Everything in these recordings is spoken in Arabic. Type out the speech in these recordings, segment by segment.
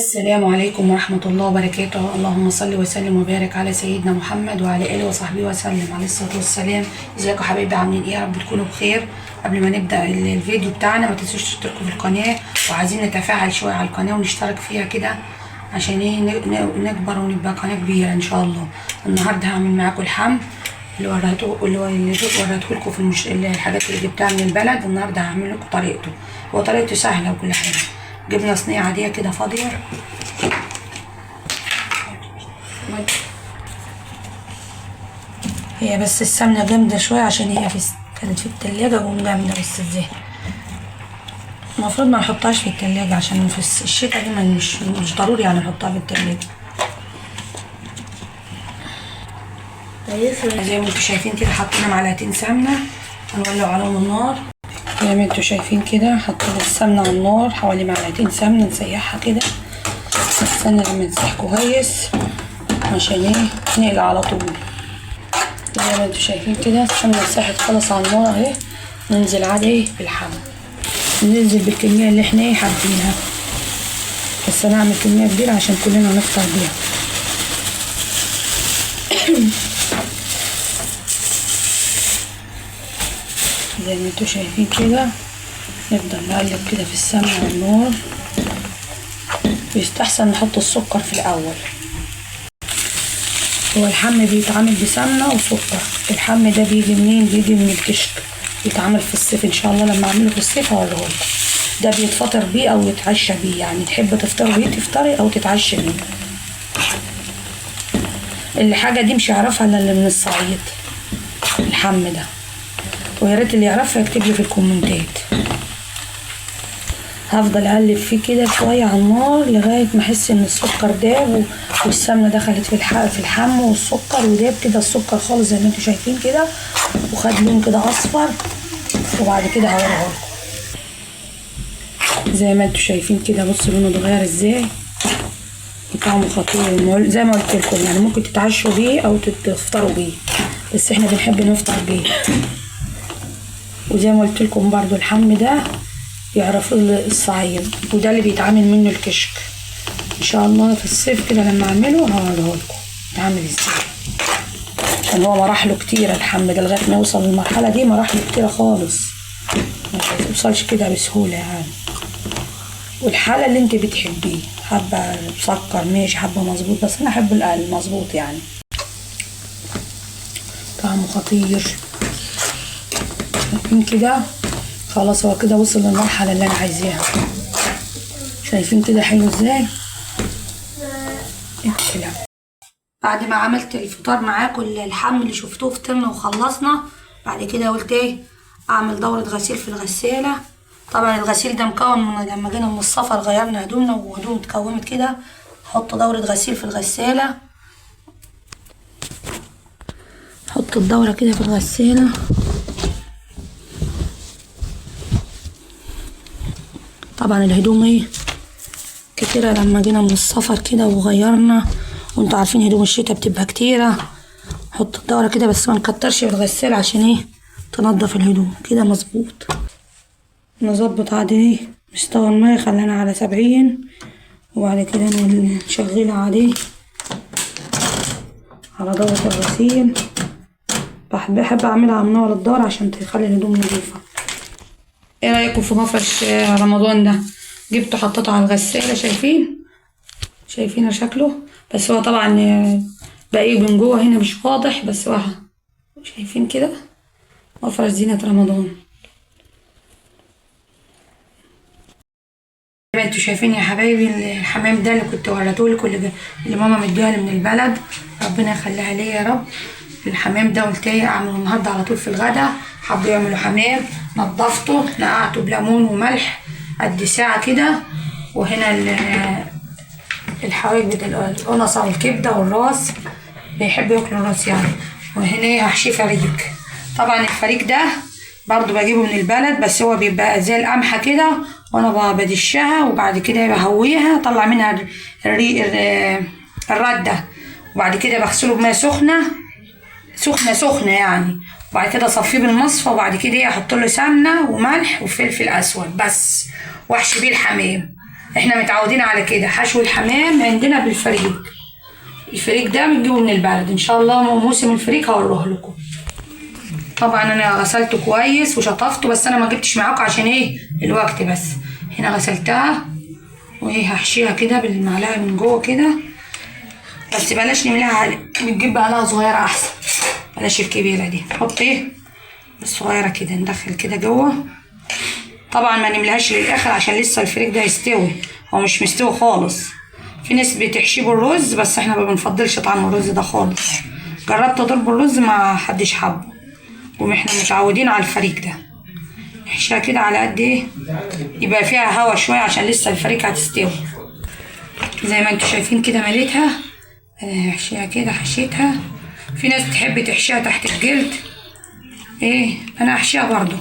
السلام عليكم ورحمة الله وبركاته. اللهم صل وسلم وبارك على سيدنا محمد وعلى آله وصحبه وسلم عليه الصلاة والسلام. ازيكم حبايبي، عاملين ايه؟ يا رب تكونوا بخير. قبل ما نبدأ الفيديو بتاعنا ما تنسوش تشتركوا في القناة، وعايزين نتفاعل شوية على القناة ونشترك فيها كده عشان ايه نكبر ونبقى قناة كبيرة ان شاء الله. النهاردة هعمل معاكم الحمام اللي وريته لكم في الحاجات اللي جبتها من البلد. النهارده هعمل لكم طريقته، هو طريقته سهلة وكل حاجة. جبنا صينية عادية كده فاضية، هي بس السمنة جامدة شوية عشان هي كانت في التلاجة وجامدة، بس ازاي المفروض ما نحطهاش في التلاجة عشان في الشتا دي مش ضروري يعني نحطها في التلاجة. زي ما انتوا شايفين كده حطينا معلقتين سمنة، هنولع عليهم النار. زي ما انتوا شايفين كده حطينا السمنة على النار، حوالي معلقتين سمنة نسيحها كده، نستنى لما تسيح كويس عشان ايه نقلع على طول. زي ما انتوا شايفين كده السمنة ساحت خلاص على النار اهي. ننزل عليه بالحمام، ننزل بالكمية اللي احنا ايه حابينها، بس انا هعمل كمية كبيرة عشان كلنا نفطر بيها. زي ما انتوا شايفين كده نفضل نقلب كده في السمنة على النار. يستحسن نحط السكر في الاول. هو الحم بيتعمل بسمنة وسكر. الحم ده بيجي منين؟ بيجي من الكشك، بيتعمل في الصيف ان شاء الله. لما اعمله في الصيف هوريهولكم. ده بيتفطر بيه او يتعشى بيه، يعني تحب تفطر بيه تفطري او تتعشى بيه. الحاجة دي مش يعرفها الا اللي من الصعيد، الحم ده، ويا ريت اللي يعرفها يكتب لي في الكومنتات. هفضل اقلب فيه كده شويه على النار لغايه ما احس ان السكر داب والسمنه دخلت في الحم والسكر، وداب كده السكر خالص زي ما انتوا شايفين كده، وخد لون كده اصفر. وبعد كده هوريه لكم. زي ما انتوا شايفين كده، بصوا لونه اتغير ازاي، طعمه خطير. زي ما قلت لكم يعني ممكن تتعشوا بيه او تفطروا بيه، بس احنا بنحب نفطر بيه. وزي ما قلت لكم برضو الحم ده يعرفوا الصعيد، وده اللي بيتعمل منه الكشك. ان شاء الله في الصيف كده لما اعمله هوريه لكم يتعمل ازاي، عشان هو مراحله كتيره. الحم ده لغايه ما يوصل للمرحله دي مراحله كتيره خالص، ما توصلش كده بسهوله يعني. والحاله اللي انت بتحبيه، حابه مسكر ماشي، حابه مظبوط، بس انا احب المظبوط يعني، طعمه خطير. شايفين كده خلاص هو كده وصل للمرحله اللي انا عايزاها. شايفين كده حلو ازاي كده. بعد ما عملت الفطار معاكم الحم اللي شفتوه فطرنا وخلصنا، بعد كده قلت ايه اعمل دوره غسيل في الغساله. طبعا الغسيل ده مكون من لما جينا من السفر غيرنا هدومنا وهدوم اتكومت كده. حط دوره غسيل في الغساله، حط الدوره كده في الغساله. طبعا الهدوم ايه كتيرة لما جينا من السفر كده وغيرنا، وانتوا عارفين هدوم الشتا بتبقى كتيرة. حط الدورة كده بس ما نكترش في الغسالة عشان ايه تنضف الهدوم كده مظبوط. نظبط عادي ايه مستوى المية، خلينا على 70، وبعد كده نشغلها عادي على دورة الغسيل. بحب اعملها على منور الدار عشان تخلي الهدوم نظيفة. ايه رايكم في مفرش رمضان ده؟ جبته حطيته على الغسالة، شايفين شكله، بس هو طبعا باقي من جوه هنا مش واضح، بس هو شايفين كده مفرش زينة رمضان. زي ما انتوا شايفين يا حبايبي الحمام ده اللي كنت وريتهولكم، اللي ماما مديها لي من البلد، ربنا يخليها ليا يا رب. الحمام ده قلت ايه اعمله النهارده على طول في الغدا. حبوا يعملوا حمام، نضفته نقعته بليمون وملح قد ساعه كده. وهنا الحواجب القنصه والكبده والراس، بيحبوا ياكلوا الراس يعني. وهنا هحشيه فريك. طبعا الفريك ده برضو بجيبه من البلد، بس هو بيبقى زي القمحه كده، وانا بدشها وبعد كده بهويها اطلع منها الرده، وبعد كده بغسله بميه سخنه يعني، وبعد كده اصفيه بالمصفى، وبعد كده احط له سمنه وملح وفلفل اسود بس، واحشي بيه الحمام. احنا متعودين على كده، حشو الحمام عندنا بالفريك. الفريك ده بنجيبه من البلد ان شاء الله، موسم الفريك هوريه لكم. طبعا انا غسلته كويس وشطفته، بس انا ما جبتش معاكم عشان ايه الوقت. بس هنا غسلتها وايه هحشيها كده بالمعلقه من جوه كده، بس بلاش نملاها على، بنجيب معلقه صغيره احسن، بلاش الكبيره دي. نحط ايه الصغيره كده، ندخل كده جوه. طبعا ما نملهاش للاخر عشان لسه الفريك ده يستوي، هو مش مستوي خالص. في ناس بتحشيه بالرز، بس احنا ما بنفضلش طعم الرز ده خالص. جربت اضرب بالرز ما حدش حبه، واحنا متعودين على الفريك ده. نحشيها كده على قد ايه يبقى فيها هوا شويه عشان لسه الفريك هتستوي. زي ما انتوا شايفين كده مليتها، هحشيها كده حشيتها. في ناس تحب تحشيها تحت الجلد، ايه انا هحشيها برضو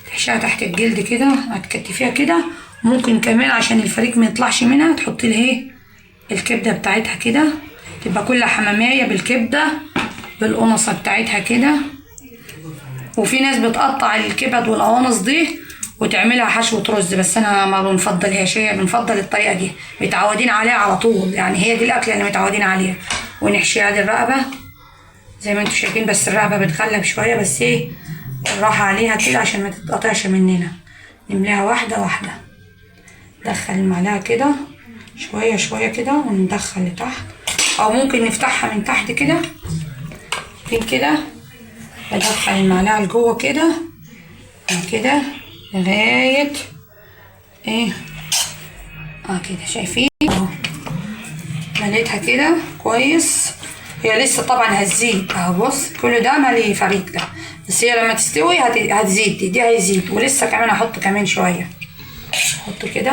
تحشيها تحت الجلد كده، هتكتفيها كده. ممكن كمان عشان الفريك ما يطلعش منها تحطي لها ايه الكبده بتاعتها كده، تبقى كلها حمامية بالكبده بالقنصه بتاعتها كده. وفي ناس بتقطع الكبد والقوانص دي وتعملها حشوة رز، بس انا ما بنفضلهاش، هي بنفضل الطريقة دي، متعودين عليها على طول يعني، هي دي الاكلة اللي متعودين عليها. ونحشيها دي الرقبة زي ما انتوا شايفين، بس الرقبة بتغلب شوية، بس ايه بالراحة عليها كده عشان ما تتقطعش مننا. نملاها واحدة واحدة، ندخل المعلقة كده شوية شوية كده وندخل لتحت، او ممكن نفتحها من تحت كده فين كده. بدخل المعلقة لجوه كده كده لغاية ايه كده، شايفين اهو مليتها كده كويس. هي لسه طبعا هتزيد اهو، بص كل ده ملي فريك ده، بس هي لما تستوي هتزيد، دي هيزيد، ولسه كمان هحط كمان شوية. احط كده.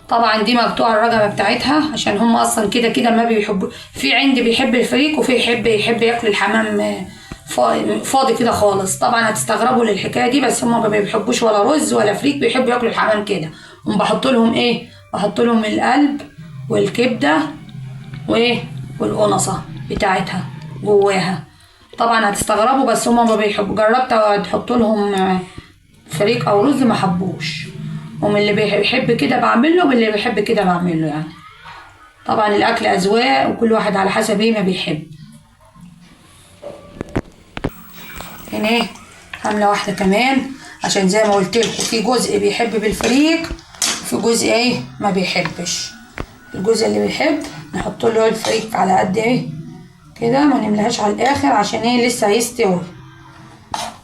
طبعا دي مقطوعة الرقبة بتاعتها عشان هم اصلا كده كده ما بيحبوا، في عندي بيحب الفريك وفي يحب ياكل الحمام فاضي كده خالص. طبعا هتستغربوا للحكايه دي، بس هم ما بيحبوش ولا رز ولا فريك، بيحبوا ياكلوا الحمام كده. بحط لهم ايه، بحط لهم القلب والكبده وايه والقنصه بتاعتها جواها. طبعا هتستغربوا بس هم ما بيحبوا، جربت تحط لهم فريك او رز ما حبوش، ومن اللي بيحب كده بعمل له، واللي بيحب كده بعمل له يعني. طبعا الاكل اذواق وكل واحد على حسب ايه ما بيحب. هنا ايه عامله واحده كمان، عشان زي ما قلت لكم في جزء بيحب بالفريك وفي جزء ايه ما بيحبش. الجزء اللي بيحب نحط له الفريك على قد ايه كده، ما نملهاش على الاخر عشان ايه لسه هيستوي.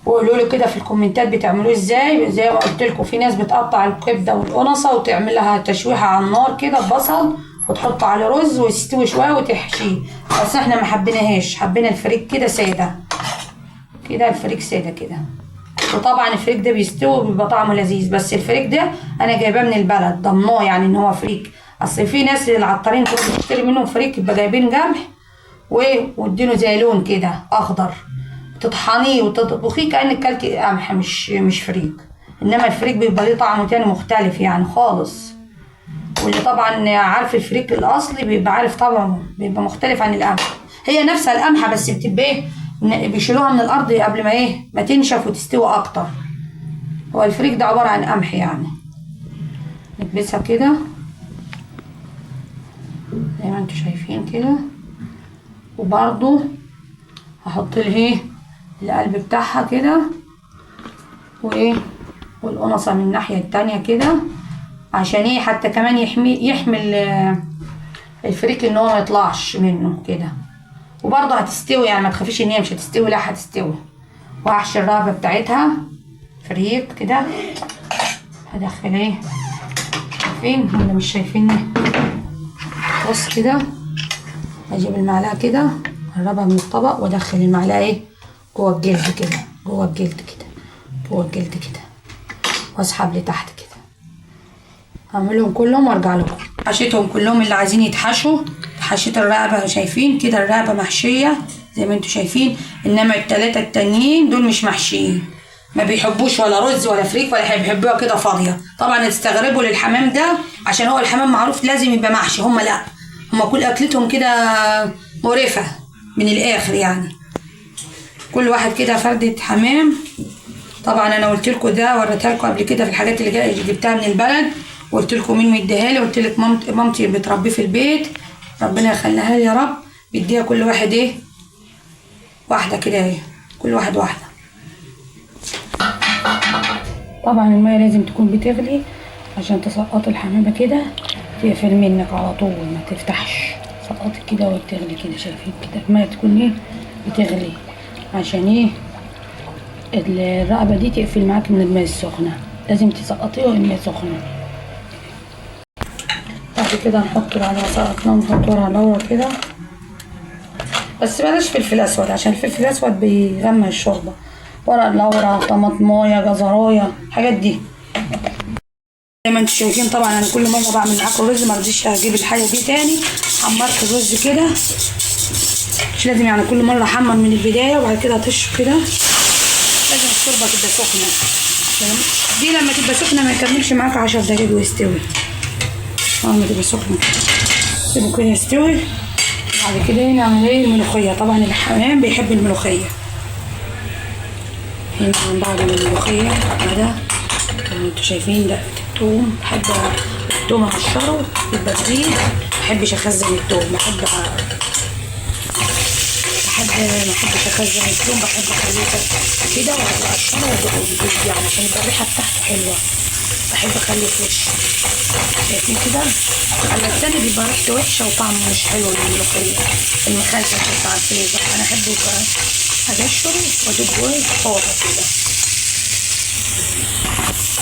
وقولوا له كده في الكومنتات بتعملوه ازاي. زي ما قلت لكم في ناس بتقطع الكبده والقنصه وتعمل لها تشويحه على النار كده ببصل وتحط على رز ويستوي شويه وتحشيه، بس احنا ما حبيناهاش، حبينا الفريك كده ساده كده، الفريك ساده كده. وطبعا الفريك ده بيستوي بيبقى طعمه لذيذ، بس الفريك ده انا جايباه من البلد ضمناه يعني ان هو فريك. اصل في ناس العطارين كنت بتشتري منهم فريك يبقى جايبين جمح واديله زي لون كده اخضر، تطحنيه وتطبخيه كانك كلتي قمح مش فريك. انما الفريك بيبقى ليه طعم تاني مختلف يعني خالص. واللي طبعا عارف الفريك الاصلي بيبقى عارف طبعه بيبقى مختلف عن القمح. هي نفسها القمحه بس بتبقى ايه بيشيلوها من الارض قبل ما ايه ما تنشف وتستوي اكتر. هو الفريك ده عباره عن قمح يعني. نكبسها كده زي ما انتوا شايفين كده، وبرضو هحط له ايه القلب بتاعها كده وايه والقنصه من الناحيه التانيه كده، عشان ايه حتى كمان يحمل الفريك ان هو ما يطلعش منه كده. وبرضه هتستوي يعني ما تخافيش ان هي مش هتستوي، لا هتستوي. وهحشي الرقبه بتاعتها فريك كده، هدخل ايه شايفين ولا مش شايفيني؟ بص كده هجيب المعلقه كده اقربها من الطبق وادخل المعلقه ايه جوه الجلد كده، جوه الجلد كده، جوه الجلد كده، واسحب لتحت كده. هعملهم كلهم وارجع لكم. حشيتهم كلهم اللي عايزين يتحشوا. حشيت الرقبه شايفين كده، الرقبه محشيه زي ما انتوا شايفين، انما التلاته التانيين دول مش محشيين، ما بيحبوش ولا رز ولا فريك ولا بيحبوها كده فاضيه. طبعا تستغربوا للحمام ده عشان هو الحمام معروف لازم يبقى محشي، هم لا، هم كل اكلتهم كده مقرفه من الاخر يعني. كل واحد كده فردة حمام. طبعا انا قلت لكم ده وريتها لكم قبل كده في الحاجات اللي جبتها من البلد، وقلت لكم مين مديها لي، قلت لك مامتي بتربيه في البيت، ربنا يخليها لي يا رب. بيديها كل واحد ايه، واحده كده اهي، كل واحد واحده. طبعا الميه لازم تكون بتغلي عشان تسقط الحمامه كده، تقفل منك على طول ما تفتحش، سقطت كده وبتغلي كده. شايفين كده الميه تكون ايه، بتغلي عشان ايه، الرقبه دي تقفل معاك من الميه السخنه، لازم تسقطيها الميه سخنه. بعد كده نحط بعد ما سقطناه نحط ورق لورا كده، بس بلاش فلفل اسود عشان الفلفل الاسود بيغمق الشوربه. ورق لورا، طماطمايه، جزرايه، الحاجات دي. زي ما انتم شايفين طبعا انا كل مره بعمل معاكم رز، ما رضيتش اجيب الحاجه دي تاني. حمرت الرز كده، مش لازم يعني كل مره احمر من البدايه وبعد كده اطشه كده، لازم الشوربه تبقى سخنه عشان دي لما تبقى سخنه ما يكملش معاك 10 دقايق ويستوي. لما تبقى سخنه سيبه كده يستوي. بعد كده نعمل ايه، الملوخيه. طبعا الحمام بيحب الملوخيه. هنا بعد الملوخيه كده انتوا شايفين دقة التوم، بحب التوم اقشره يبقى كبير، محبش اخزن التوم، ما احبش اخزن التوم، بحب اخليه كده واقشره وادوقه يعني عشان يبقى الريحه بتاعته حلوه، بحب اخليه فريش. شايفين كده، على التاني بيبقى ريحته وحشه وطعمه مش حلو الملوخيه المخلل بتاع الفريزر، انا احبه يبقى اقشره وادوقه طازه كده.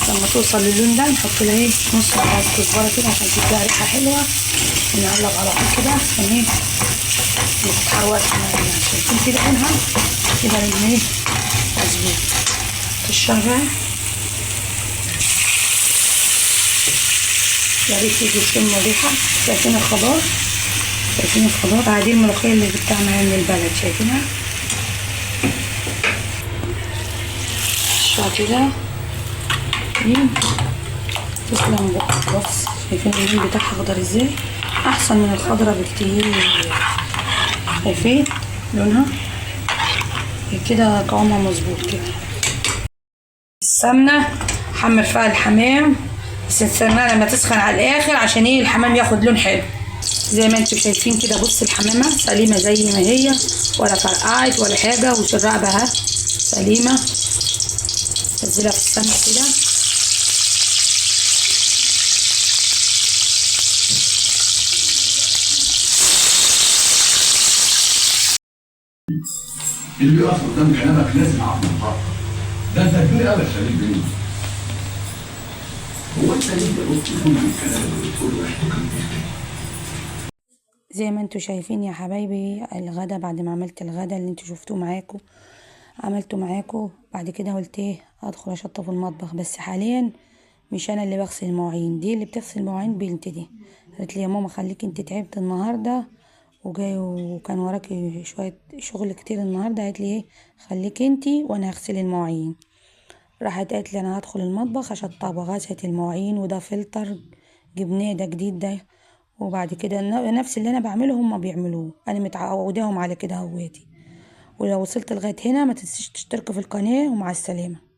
لما توصل للون ده نحط لها ايه، نص معلقه كزبره كده عشان تديها ريحه حلوه، ونقلب على طول كده عشان ايه ما تتحرقش معانا. شايفين كده لونها كده ايه مظبوط. الشغال يا ريت تيجي تشم الريحه. شايفين الخضار، شايفين الخضار عادي، الملوخيه اللي بتاعنا من البلد شايفينها كده. تسلم بقى. بص شايفين اللون بتاعها خضر ازاي، احسن من الخضرة بكتير. شايفين لونها كده، قوامها مظبوط كده. السمنة حمر فيها الحمام، بس السمنة لما تسخن على الاخر عشان ايه الحمام ياخد لون حلو. زي ما انتم شايفين كده، بص الحمامة سليمة زي ما هي، ولا فرقعت ولا حاجة، وشرقة بها سليمة. نزلها في السمنة كده. اللي يقف قدام كلامك لازم عقل الحق. ده انت كبير قوي يا شريف بيه. هو انت ليه تقول كل الكلام اللي بتقوله زي ما انتوا شايفين يا حبايبي الغدا، بعد ما عملت الغدا اللي انتوا شفتوه معاكم عملته معاكم، بعد كده قلت ايه ادخل اشطف المطبخ. بس حاليا مش انا اللي بغسل المواعين، دي اللي بتغسل المواعين بنتي دي. قالت لي يا ماما خليكي انت تعبت النهارده وجاي وكان وراكي شويه شغل كتير النهارده، قالت لي ايه خليكي انت وانا هغسل المواعين. راحت قالت لي انا هدخل المطبخ اشطبها. غسلت المواعين، وده فلتر جبناه ده جديد ده. وبعد كده نفس اللي انا بعمله هما بيعملوه، انا متعوداهم على كده هواتي. ولو وصلت لغايه هنا ما تنسيش تشتركوا في القناه، ومع السلامه.